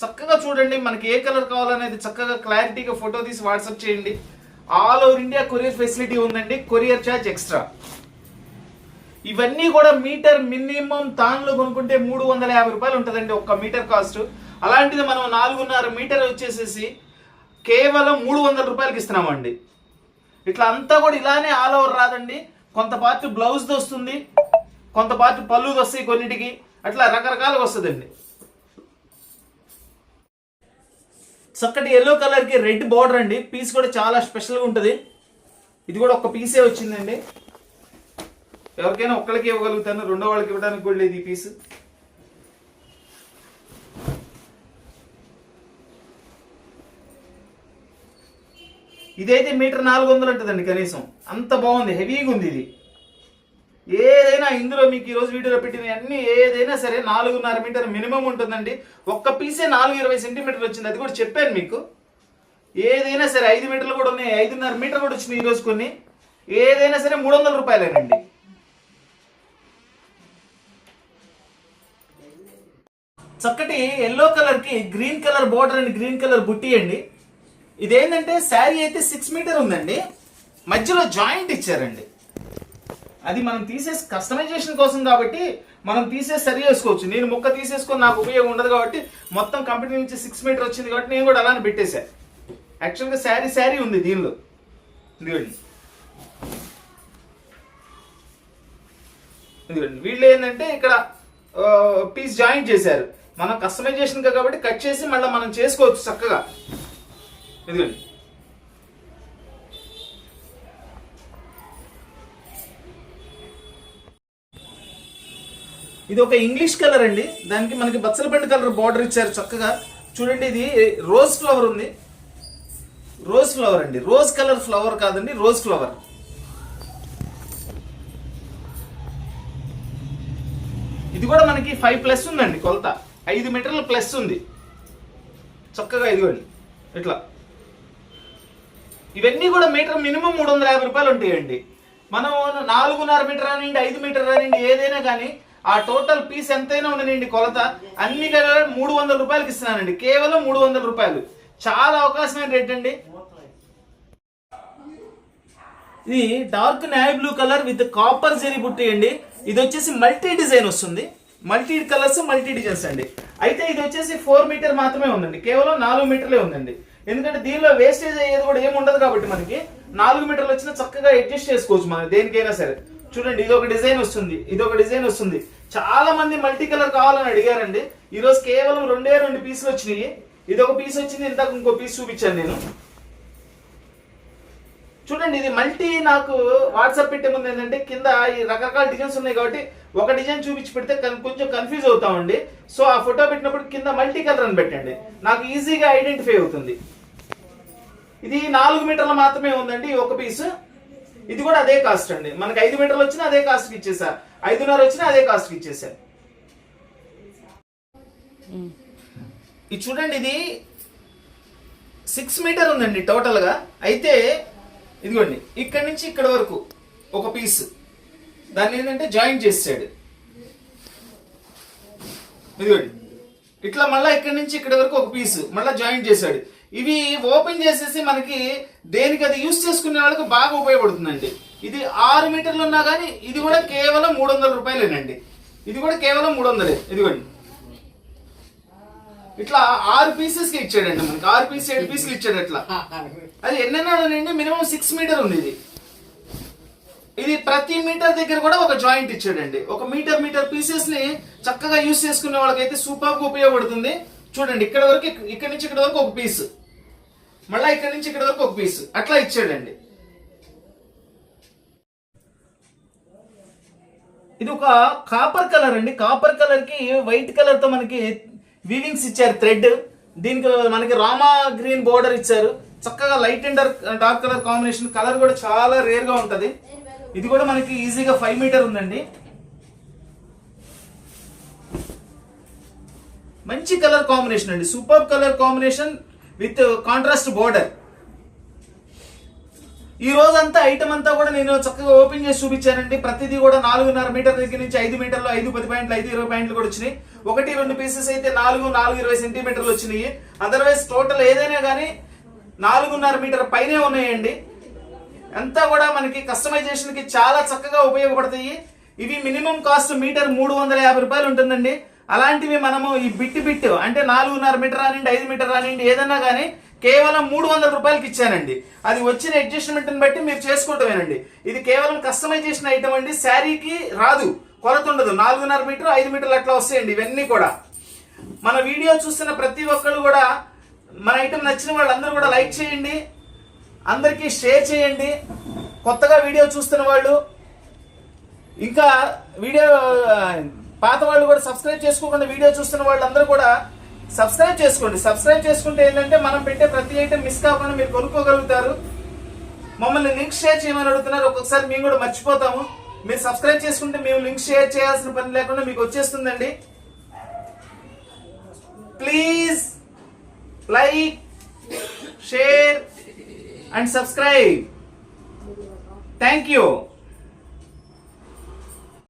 చక్కగా చూడండి, మనకి ఏ కలర్ కావాలనేది చక్కగా క్లారిటీగా ఫోటో తీసి వాట్సాప్ చేయండి. All over India courier facility ఉందండి, కొరియర్ ఛార్జ్ ఎక్స్ట్రా. ఇవన్నీ కూడా మీటర్ మినిమం తాన్లో కొనుక్కుంటే 350 రూపాయలు ఉంటుందండి ఒక్క మీటర్ కాస్ట్. అలాంటిది మనం 4.5 మీటర్ వచ్చేసేసి కేవలం 300 రూపాయలకి ఇస్తున్నామండి. ఇట్లా అంతా కూడా ఇలానే ఆల్ ఓవర్ రాదండి, కొంత పార్ట్ బ్లౌజ్ వస్తుంది, కొంత పార్ట్ పళ్ళుది వస్తాయి కొన్నిటికి, అట్లా రకరకాలుగా వస్తుందండి. చక్కటి ఎల్లో కలర్ కి రెడ్ బార్డర్ అండి, పీస్ కూడా చాలా స్పెషల్గా ఉంటుంది. ఇది కూడా ఒక్క పీసే వచ్చిందండి, ఎవరికైనా ఒక్కరికి ఇవ్వగలుగుతాను, రెండో వాళ్ళకి ఇవ్వడానికి కూడా లేదు ఈ పీస్. ఇదైతే మీటర్ 400 ఉంటుందండి కనీసం, అంత బాగుంది, హెవీగా ఉంది. ఇది ఏదైనా ఇందులో మీకు ఈరోజు వీడియోలో పెట్టిన అన్ని ఏదైనా సరే 4.5 మీటర్ మినిమం ఉంటుందండి. ఒక్క పీసే 420 సెంటీమీటర్లు వచ్చింది, అది కూడా చెప్పాను మీకు. ఏదైనా సరే 5 మీటర్లు కూడా ఉన్నాయి, 5.5 మీటర్ కూడా వచ్చింది ఈరోజు కొన్ని. ఏదైనా సరే 300 రూపాయలేనండి. చక్కటి ఎల్లో కలర్ కి green colour border and green colour బుట్టి అండి. ఇదేంటంటే శారీ అయితే 6 మీటర్ ఉందండి, మధ్యలో జాయింట్ ఇచ్చారండి. అది మనం తీసేసి కస్టమైజేషన్ కోసం కాబట్టి మనం తీసేసి సరి చేసుకోవచ్చు. నేను ముక్క తీసేసుకొని నాకు ఉపయోగం ఉండదు కాబట్టి మొత్తం కంపెనీ నుంచి 6 మీటర్ వచ్చింది కాబట్టి నేను కూడా అలానే పెట్టేశా. యాక్చువల్గా శారీ ఉంది దీనిలో. ఇదిగోండి వీళ్ళు ఏంటంటే ఇక్కడ పీస్ జాయింట్ చేశారు, మనం కస్టమైజేషన్ కాబట్టి కట్ చేసి మళ్ళీ మనం చేసుకోవచ్చు చక్కగా. ఇదిగోండి ఇది ఒక ఇంగ్లీష్ కలర్ అండి, దానికి మనకి బచ్చలపండు కలర్ బార్డర్ ఇచ్చారు చక్కగా. చూడండి ఇది రోజ్ ఫ్లవర్ ఉంది, రోజ్ ఫ్లవర్ అండి, రోజ్ కలర్ ఫ్లవర్ కాదండి, రోజ్ ఫ్లవర్. ఇది కూడా మనకి 5+ ఉందండి కొలత, 5 మీటర్ల ప్లస్ ఉంది చక్కగా. ఇదిగోండి ఇట్లా ఇవన్నీ కూడా మీటర్ మినిమం 350 రూపాయలు ఉంటాయండి. మనం 4.5 మీటర్ అనండి, 5 మీటర్ అనండి, ఏదైనా కానీ ఆ టోటల్ పీస్ ఎంతైనా ఉండనండి కొలత అన్ని కలిపి 300 రూపాయలకి ఇస్తున్నానండి, కేవలం 300 రూపాయలు. చాలా అవకాశమైన రేట్ అండి. ఇది dark navy blue colour with copper zari బుట్టి అండి. ఇది వచ్చేసి మల్టీ డిజైన్ వస్తుంది, మల్టీ కలర్స్ మల్టీ డిజైన్స్ అండి. అయితే ఇది వచ్చేసి 4 మీటర్ మాత్రమే ఉందండి, కేవలం 4 మీటర్లే ఉందండి. ఎందుకంటే దీనిలో వేస్టేజ్ అయ్యేది కూడా ఏమి ఉండదు కాబట్టి మనకి 4 మీటర్లు వచ్చినా చక్కగా అడ్జస్ట్ చేసుకోవచ్చు మనం దేనికైనా సరే. చూడండి ఇది ఒక డిజైన్ వస్తుంది, ఇది ఒక డిజైన్ వస్తుంది. చాలా మంది మల్టీ కలర్ కావాలని అడిగారండి. ఈ రోజు కేవలం 2 పీసులు వచ్చినాయి. ఇది ఒక పీస్ వచ్చింది, ఇంతకు ఇంకో పీస్ చూపించాను నేను. చూడండి ఇది మల్టీ, నాకు వాట్సాప్ పెట్టే ముందు ఏంటంటే కింద ఈ రకరకాల డిజైన్స్ ఉన్నాయి కాబట్టి ఒక డిజైన్ చూపించి పెడితే కొంచెం కన్ఫ్యూజ్ అవుతామండి. సో ఆ ఫోటో పెట్టినప్పుడు కింద మల్టీ కలర్ అని పెట్టండి, నాకు ఈజీగా ఐడెంటిఫై అవుతుంది. ఇది 4 మీటర్లు మాత్రమే ఉందండి ఒక పీస్. ఇది కూడా అదే కాస్ట్ అండి, మనకి 5 మీటర్లు వచ్చినా అదే కాస్ట్కి ఇచ్చేసా, 5.5 వచ్చినా అదే కాస్ట్కి ఇచ్చేసా. ఇది చూడండి ఇది 6 మీటర్ ఉందండి టోటల్ గా. అయితే ఇదిగోండి ఇక్కడ నుంచి ఇక్కడ వరకు ఒక పీస్, దాన్ని ఏంటంటే జాయింట్ చేసాడు. ఇదిగోండి ఇట్లా మళ్ళీ ఇక్కడ నుంచి ఇక్కడ వరకు ఒక పీస్ మళ్ళీ జాయింట్ చేశాడు. ఇవి ఓపెన్ చేసేసి మనకి దేనికి అది యూస్ చేసుకునే వాళ్ళకి బాగా ఉపయోగపడుతుందండి. ఇది 6 మీటర్లు ఉన్నా కానీ ఇది కూడా కేవలం 300 రూపాయలేనండి. ఇది కూడా కేవలం 300. ఇదిగోండి ఇట్లా 6 పీసెస్ కి ఇచ్చాడండి మనకి, 6 పీస్ 7 పీసులు ఇచ్చాడు. అట్లా అది ఎన్నెన్నాడండి, మినిమం 6 మీటర్ ఉంది ఇది. ఇది ప్రతి మీటర్ దగ్గర కూడా ఒక జాయింట్ ఇచ్చాడండి. ఒక మీటర్ పీసెస్ ని చక్కగా యూస్ చేసుకునే వాళ్ళకైతే సూపర్ గా ఉపయోగపడుతుంది. చూడండి ఇక్కడ వరకు, ఇక్కడ నుంచి ఇక్కడ వరకు ఒక పీస్, మళ్ళీ ఇక్కడ నుంచి ఇక్కడ వరకు ఒక పీస్ అట్లా ఇచ్చాడండి. ఇది ఒక కాపర్ కలర్ అండి. కాపర్ కలర్ కి వైట్ కలర్ తో మనకి వీవింగ్స్ ఇచ్చారు థ్రెడ్. దీనికి మనకి రామా గ్రీన్ బోర్డర్ ఇచ్చారు. చక్కగా light and dark colour combination. Colour కూడా చాలా రేర్ గా ఉంటది. ఇది కూడా మనకి ఈజీగా 5 మీటర్ ఉందండి. మంచి కలర్ కాంబినేషన్ అండి, super colour combination with contrast border. ఈ రోజంతా ఐటమ్ అంతా కూడా నేను చక్కగా ఓపెన్ చేసి చూపించానండి. ప్రతిదీ కూడా 4.5 మీటర్ దగ్గర నుంచి 5 మీటర్లు, 5 10 పాయింట్లు, 5 20 పాయింట్లు కూడా వచ్చినాయి. 1-2 పీసెస్ అయితే 4 20 సెంటీమీటర్లు వచ్చినాయి. అదర్వైజ్ టోటల్ ఏదైనా కానీ 4.5 మీటర్ పైనే ఉన్నాయండి. అంతా కూడా మనకి కస్టమైజేషన్ కి చాలా చక్కగా ఉపయోగపడతాయి. ఇవి మినిమం కాస్ట్ మీటర్ 350 రూపాయలు ఉంటుందండి. అలాంటివి మనము ఈ బిట్ అంటే 4.5 మీటర్ రానివ్వండి, 5 మీటర్ రానివ్వండి, ఏదన్నా కానీ కేవలం 300 రూపాయలకి ఇచ్చానండి. అది వచ్చిన అడ్జస్ట్మెంట్ ని బట్టి మీరు చేసుకుంటామేనండి. ఇది కేవలం కస్టమైజేషన్ ఐటమ్ అండి, శారీకి రాదు, కొలత ఉండదు. 4.5 మీటర్ 5 మీటర్లు అట్లా వస్తాయండి. ఇవన్నీ కూడా మన వీడియో చూస్తున్న ప్రతి ఒక్కళ్ళు కూడా మన ఐటమ్ నచ్చిన వాళ్ళందరూ కూడా లైక్ చేయండి, అందరికీ షేర్ చేయండి. కొత్తగా వీడియో చూస్తున్న వాళ్ళు, ఇంకా వీడియో పాత వాళ్ళు కూడా సబ్స్క్రైబ్ చేసుకోకుండా వీడియో చూస్తున్న వాళ్ళందరూ కూడా సబ్స్క్రైబ్ చేసుకోండి. సబ్స్క్రైబ్ చేసుకుంటే ఏంటంటే మనం పెట్టే ప్రతి ఐటమ్ మిస్ కాకుండా మీరు కొనుక్కోగలుగుతారు. మమ్మల్ని లింక్ షేర్ చేయమని అడుగుతున్నారు, ఒక్కొక్కసారి మేము కూడా మర్చిపోతాము. మీరు సబ్స్క్రైబ్ చేసుకుంటే మేము లింక్ షేర్ చేయాల్సిన పని లేకుండా మీకు వచ్చేస్తుందండి. Please like, share and subscribe. Thank you.